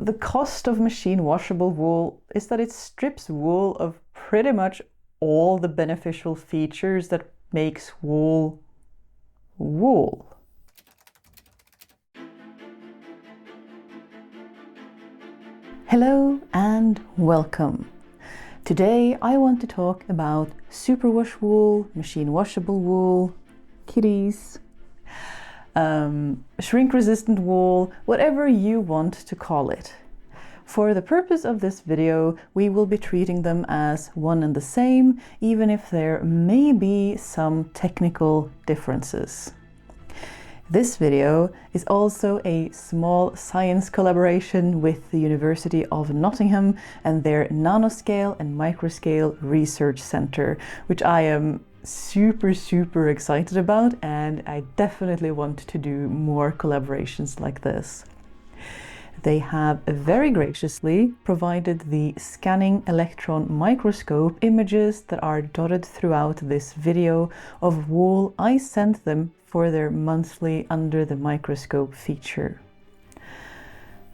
the cost of machine washable wool is that it strips wool of pretty much all the beneficial features that makes wool wool. Hello and welcome. Today I want to talk about superwash wool, machine washable wool, kitties, shrink-resistant wool, whatever you want to call it. For the purpose of this video, we will be treating them as one and the same, even if there may be some technical differences. This video is also a small science collaboration with the University of Nottingham and their Nanoscale and Microscale Research Centre, which I am super excited about, and I definitely want to do more collaborations like this. They have very graciously provided the scanning electron microscope images that are dotted throughout this video of wool I sent them for their monthly Under the Microscope feature.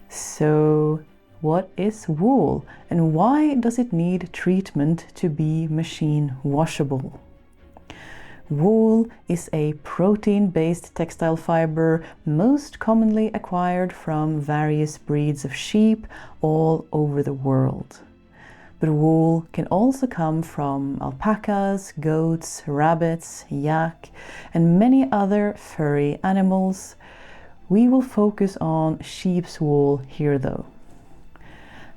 So, what is wool and why does it need treatment to be machine washable? Wool is a protein-based textile fiber most commonly acquired from various breeds of sheep all over the world. But wool can also come from alpacas, goats, rabbits, yak, and many other furry animals. We will focus on sheep's wool here though.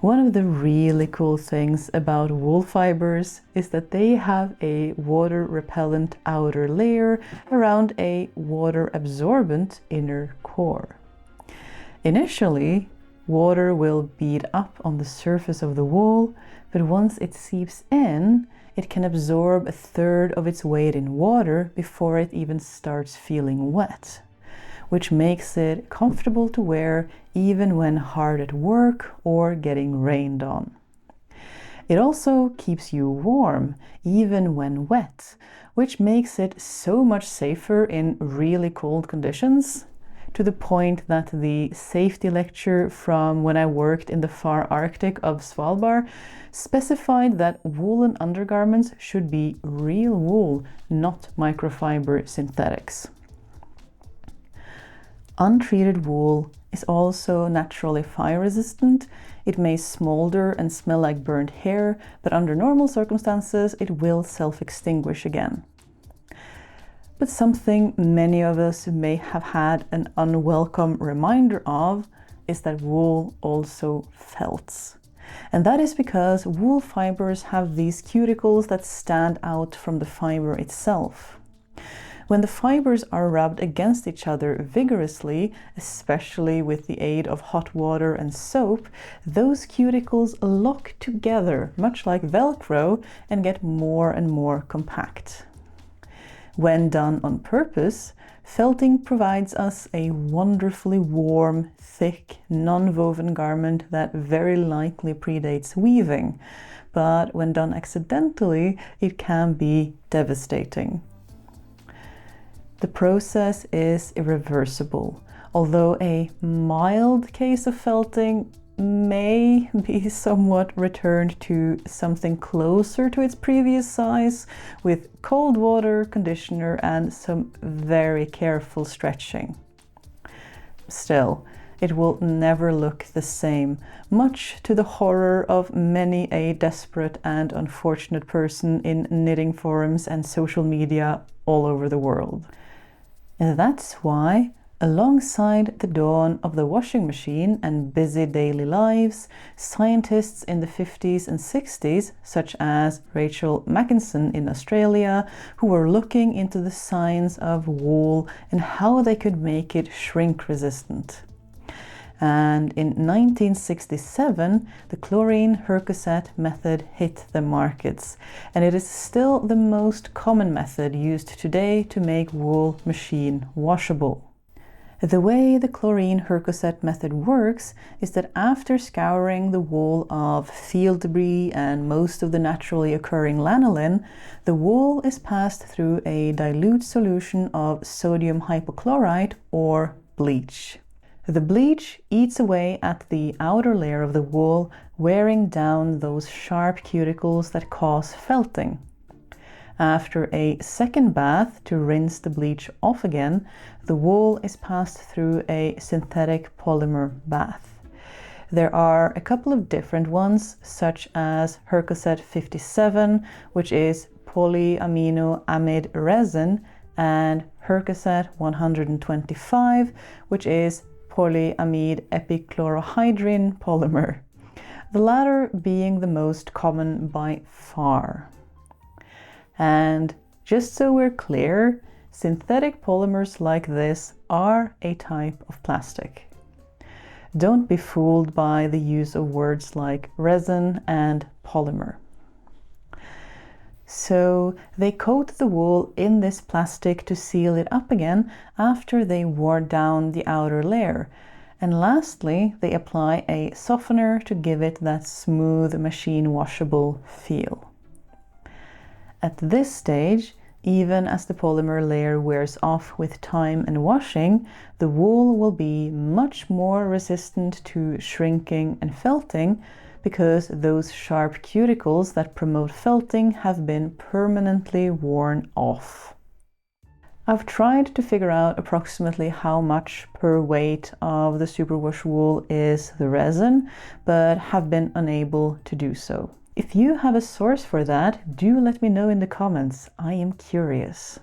One of the really cool things about wool fibers is that they have a water-repellent outer layer around a water-absorbent inner core. Initially, water will bead up on the surface of the wool, but once it seeps in, it can absorb 1/3 of its weight in water before it even starts feeling wet, which makes it comfortable to wear even when hard at work or getting rained on. It also keeps you warm even when wet, which makes it so much safer in really cold conditions, to the point that the safety lecture from when I worked in the far Arctic of Svalbard specified that woolen undergarments should be real wool, not microfiber synthetics. Untreated wool is also naturally fire resistant. It may smolder and smell like burnt hair, but under normal circumstances it will self-extinguish again. But something many of us may have had an unwelcome reminder of is that wool also felts. And that is because wool fibers have these cuticles that stand out from the fiber itself. When the fibers are rubbed against each other vigorously, especially with the aid of hot water and soap, those cuticles lock together, much like Velcro, and get more and more compact. When done on purpose, felting provides us a wonderfully warm, thick, non-woven garment that very likely predates weaving, but when done accidentally, it can be devastating. The process is irreversible, although a mild case of felting may be somewhat returned to something closer to its previous size with cold water, conditioner, and some very careful stretching. Still, it will never look the same, much to the horror of many a desperate and unfortunate person in knitting forums and social media all over the world. And that's why, alongside the dawn of the washing machine and busy daily lives, scientists in the 50s and 60s, such as Rachel Mackinson in Australia, who were looking into the science of wool and how they could make it shrink resistant. And in 1967, the Chlorine-Hercosett method hit the markets, and it is still the most common method used today to make wool machine washable. The way the Chlorine-Hercosett method works is that after scouring the wool of field debris and most of the naturally occurring lanolin, the wool is passed through a dilute solution of sodium hypochlorite or bleach. The bleach eats away at the outer layer of the wool, wearing down those sharp cuticles that cause felting. After a second bath to rinse the bleach off again, the wool is passed through a synthetic polymer bath. There are a couple of different ones, such as Hercosett 57, which is polyamino amide resin, and Hercosett 125, which is polyamide epichlorohydrin polymer, the latter being the most common by far. And just so we're clear, synthetic polymers like this are a type of plastic. Don't be fooled by the use of words like resin and polymer. So they coat the wool in this plastic to seal it up again after they wore down the outer layer. And lastly, they apply a softener to give it that smooth machine washable feel. At this stage, even as the polymer layer wears off with time and washing, the wool will be much more resistant to shrinking and felting because those sharp cuticles that promote felting have been permanently worn off. I've tried to figure out approximately how much per weight of the superwash wool is the resin, but have been unable to do so. If you have a source for that, do let me know in the comments. I am curious.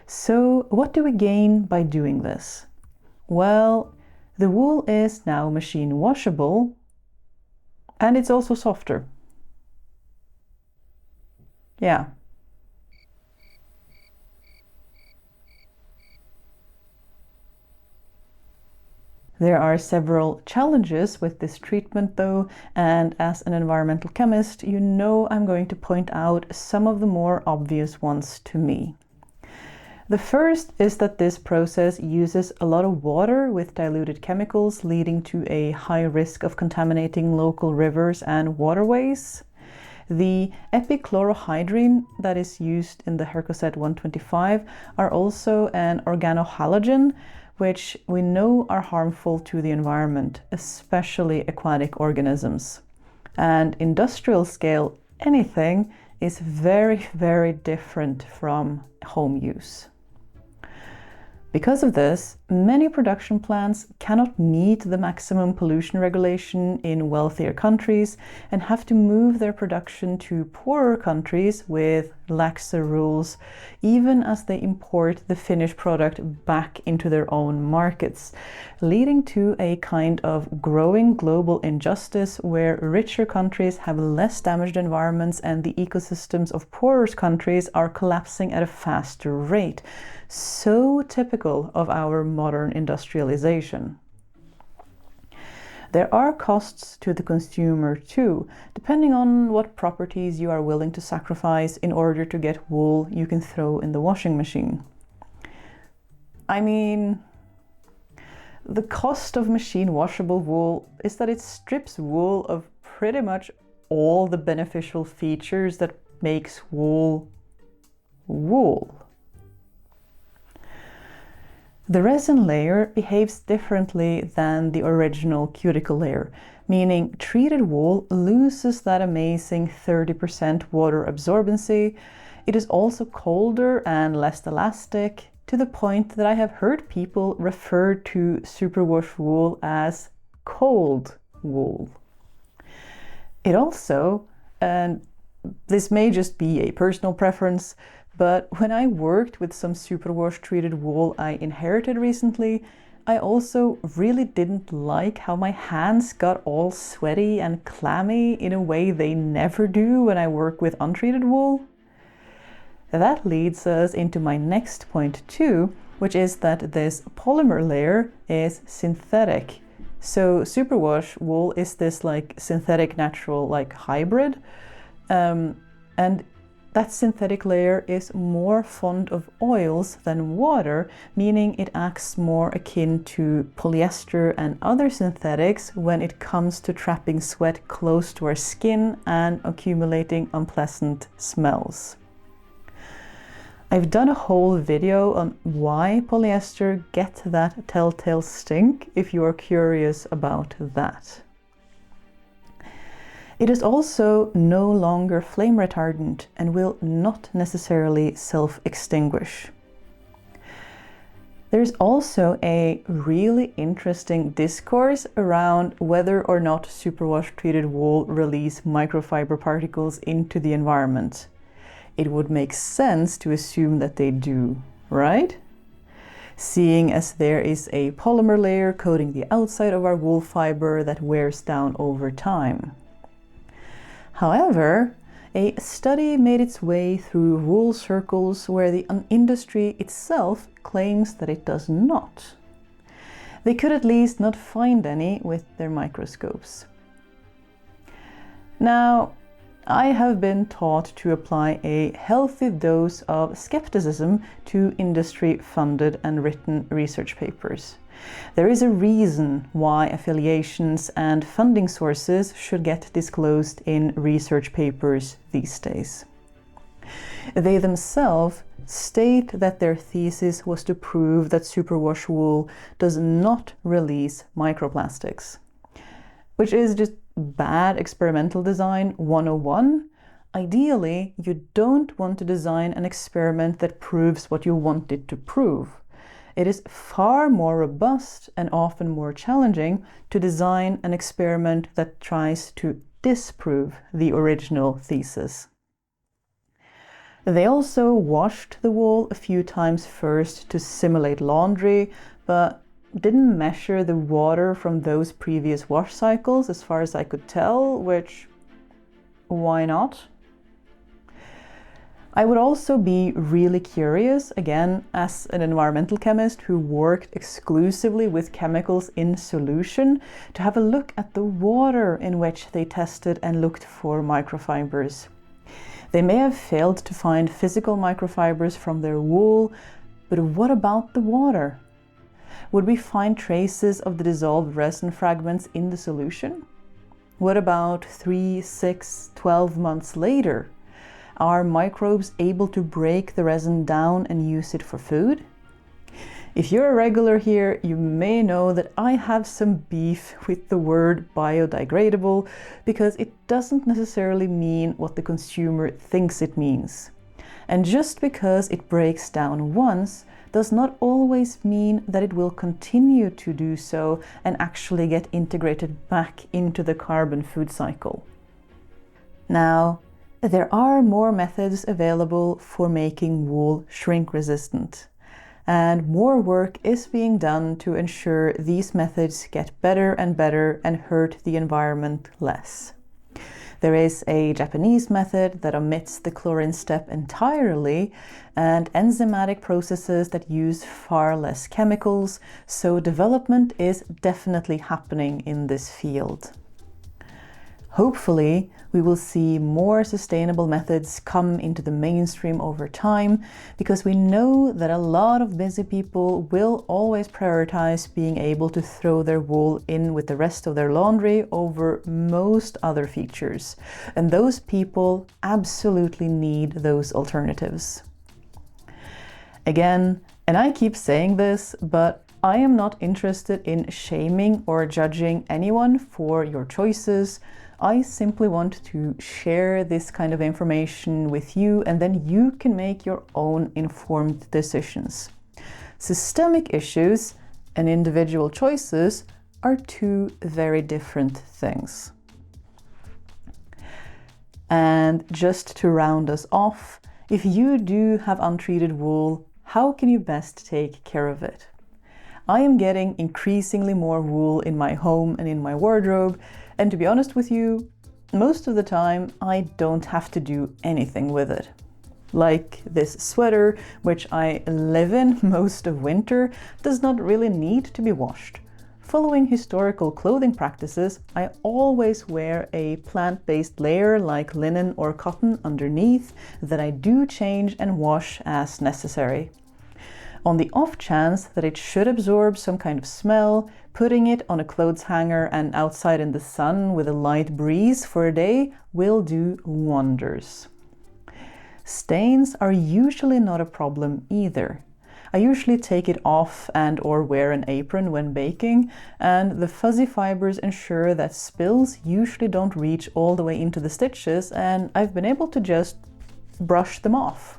So, what do we gain by doing this? Well, the wool is now machine washable, and it's also softer. Yeah. There are several challenges with this treatment though, and as an environmental chemist, you know I'm going to point out some of the more obvious ones to me. The first is that this process uses a lot of water with diluted chemicals, leading to a high risk of contaminating local rivers and waterways. The epichlorohydrin that is used in the Hercosett 125 are also an organohalogen, which we know are harmful to the environment, especially aquatic organisms. And industrial scale anything is very, very different from home use. Because of this, many production plants cannot meet the maximum pollution regulation in wealthier countries and have to move their production to poorer countries with laxer rules, even as they import the finished product back into their own markets, leading to a kind of growing global injustice where richer countries have less damaged environments and the ecosystems of poorer countries are collapsing at a faster rate. So typical of our modern industrialization. There are costs to the consumer too, depending on what properties you are willing to sacrifice in order to get wool you can throw in the washing machine. I mean, the cost of machine washable wool is that it strips wool of pretty much all the beneficial features that makes wool wool. The resin layer behaves differently than the original cuticle layer, meaning treated wool loses that amazing 30% water absorbency. It is also colder and less elastic, to the point that I have heard people refer to superwash wool as cold wool. It also, and this may just be a personal preference, but when I worked with some superwash treated wool I inherited recently, I also really didn't like how my hands got all sweaty and clammy in a way they never do when I work with untreated wool. That leads us into my next point too, which is that this polymer layer is synthetic. So superwash wool is this like synthetic natural like hybrid, and that synthetic layer is more fond of oils than water, meaning it acts more akin to polyester and other synthetics when it comes to trapping sweat close to our skin and accumulating unpleasant smells. I've done a whole video on why polyester gets that telltale stink if you are curious about that. It is also no longer flame retardant and will not necessarily self-extinguish. There's also a really interesting discourse around whether or not superwash treated wool release microfiber particles into the environment. It would make sense to assume that they do, right? Seeing as there is a polymer layer coating the outside of our wool fiber that wears down over time. However, a study made its way through wool circles where the industry itself claims that it does not. They could at least not find any with their microscopes. Now, I have been taught to apply a healthy dose of skepticism to industry-funded and written research papers. There is a reason why affiliations and funding sources should get disclosed in research papers these days. They themselves state that their thesis was to prove that superwash wool does not release microplastics, which is just bad experimental design 101. Ideally, you don't want to design an experiment that proves what you want it to prove. It is far more robust and often more challenging to design an experiment that tries to disprove the original thesis. They also washed the wool a few times first to simulate laundry, but didn't measure the water from those previous wash cycles as far as I could tell, which, why not? I would also be really curious, again, as an environmental chemist who worked exclusively with chemicals in solution, to have a look at the water in which they tested and looked for microfibers. They may have failed to find physical microfibers from their wool, but what about the water? Would we find traces of the dissolved resin fragments in the solution? What about 3, 6, 12 months later? Are microbes able to break the resin down and use it for food? If you're a regular here, you may know that I have some beef with the word biodegradable because it doesn't necessarily mean what the consumer thinks it means. And just because it breaks down once does not always mean that it will continue to do so and actually get integrated back into the carbon food cycle. Now, there are more methods available for making wool shrink resistant, and more work is being done to ensure these methods get better and better and hurt the environment less. There is a Japanese method that omits the chlorine step entirely and enzymatic processes that use far less chemicals, so development is definitely happening in this field. Hopefully, we will see more sustainable methods come into the mainstream over time, because we know that a lot of busy people will always prioritize being able to throw their wool in with the rest of their laundry over most other features. And those people absolutely need those alternatives. Again, and I keep saying this, but I am not interested in shaming or judging anyone for your choices. I simply want to share this kind of information with you, and then you can make your own informed decisions. Systemic issues and individual choices are two very different things. And just to round us off, if you do have untreated wool, how can you best take care of it? I am getting increasingly more wool in my home and in my wardrobe, and to be honest with you, most of the time I don't have to do anything with it. Like this sweater, which I live in most of winter, does not really need to be washed. Following historical clothing practices, I always wear a plant-based layer like linen or cotton underneath that I do change and wash as necessary. On the off chance that it should absorb some kind of smell, putting it on a clothes hanger and outside in the sun with a light breeze for a day will do wonders. Stains are usually not a problem either. I usually take it off and/or wear an apron when baking, and the fuzzy fibers ensure that spills usually don't reach all the way into the stitches, and I've been able to just brush them off.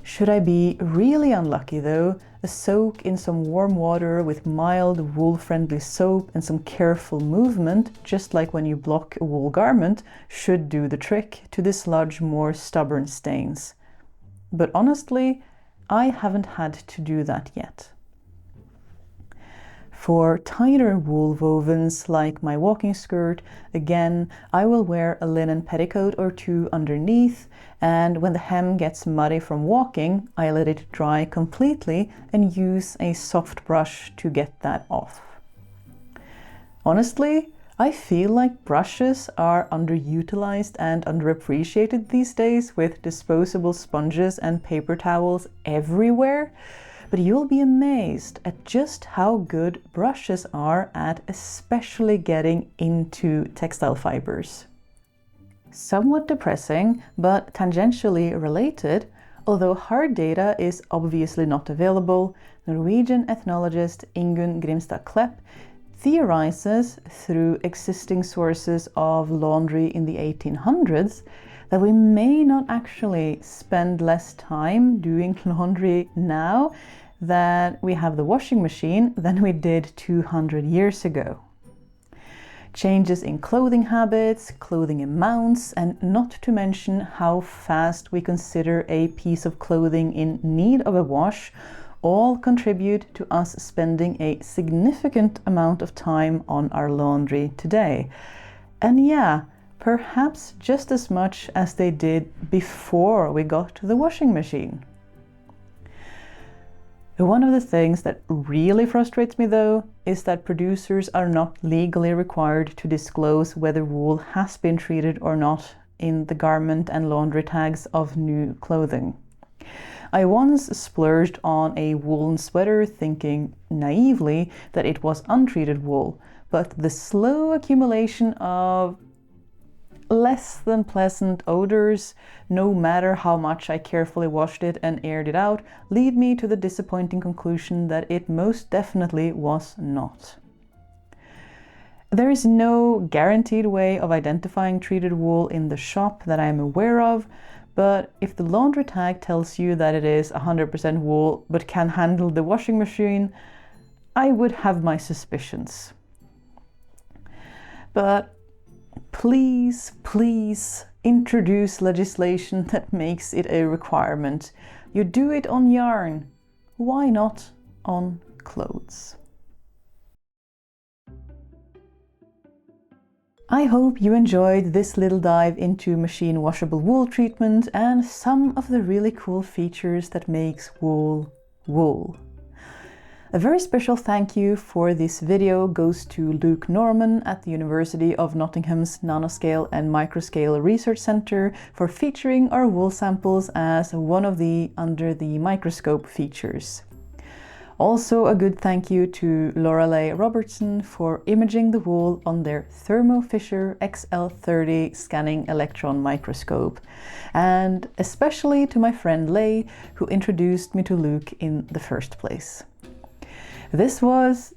Should I be really unlucky though, a soak in some warm water with mild wool-friendly soap and some careful movement, just like when you block a wool garment, should do the trick to dislodge more stubborn stains. But honestly, I haven't had to do that yet. For tighter wool wovens like my walking skirt, again, I will wear a linen petticoat or two underneath, and when the hem gets muddy from walking, I let it dry completely and use a soft brush to get that off. Honestly, I feel like brushes are underutilized and underappreciated these days with disposable sponges and paper towels everywhere. But you'll be amazed at just how good brushes are at especially getting into textile fibers. Somewhat depressing, but tangentially related, although hard data is obviously not available, Norwegian ethnologist Ingunn Grimstad Klepp theorizes through existing sources of laundry in the 1800s that we may not actually spend less time doing laundry now that we have the washing machine than we did 200 years ago. Changes in clothing habits, clothing amounts, and not to mention how fast we consider a piece of clothing in need of a wash all contribute to us spending a significant amount of time on our laundry today. And yeah, perhaps just as much as they did before we got the washing machine. One of the things that really frustrates me though is that producers are not legally required to disclose whether wool has been treated or not in the garment and laundry tags of new clothing. I once splurged on a woolen sweater thinking naively that it was untreated wool, but the slow accumulation of less than pleasant odors, no matter how much I carefully washed it and aired it out, lead me to the disappointing conclusion that it most definitely was not. There is no guaranteed way of identifying treated wool in the shop that I am aware of, but if the laundry tag tells you that it is 100% wool but can handle the washing machine, I would have my suspicions. But please, please introduce legislation that makes it a requirement. You do it on yarn. Why not on clothes? I hope you enjoyed this little dive into machine washable wool treatment and some of the really cool features that makes wool wool. A very special thank you for this video goes to Luke Norman at the University of Nottingham's Nanoscale and Microscale Research Centre for featuring our wool samples as one of the under the microscope features. Also a good thank you to Lorelei Robertson for imaging the wool on their Thermo Fisher XL30 scanning electron microscope, and especially to my friend Leigh who introduced me to Luke in the first place. This was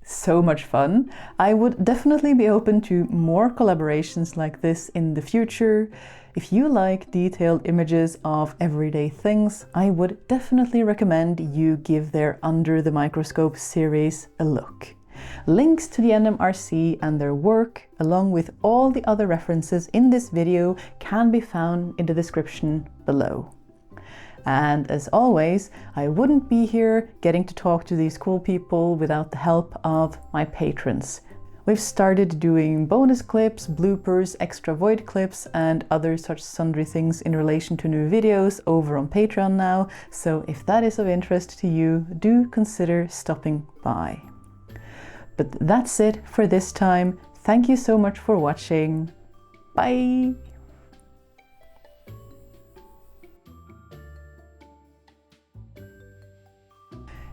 so much fun. I would definitely be open to more collaborations like this in the future. If you like detailed images of everyday things, I would definitely recommend you give their Under the Microscope series a look. Links to the nmRC and their work, along with all the other references in this video, can be found in the description below. And as always, I wouldn't be here getting to talk to these cool people without the help of my patrons. We've started doing bonus clips, bloopers, extra void clips, and other such sundry things in relation to new videos over on Patreon now, so if that is of interest to you, do consider stopping by. But that's it for this time. Thank you so much for watching. Bye!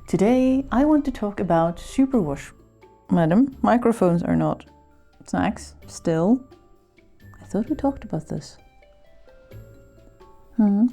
Today I want to talk about superwash. Madam, microphones are not snacks, still. I thought we talked about this. Hmm.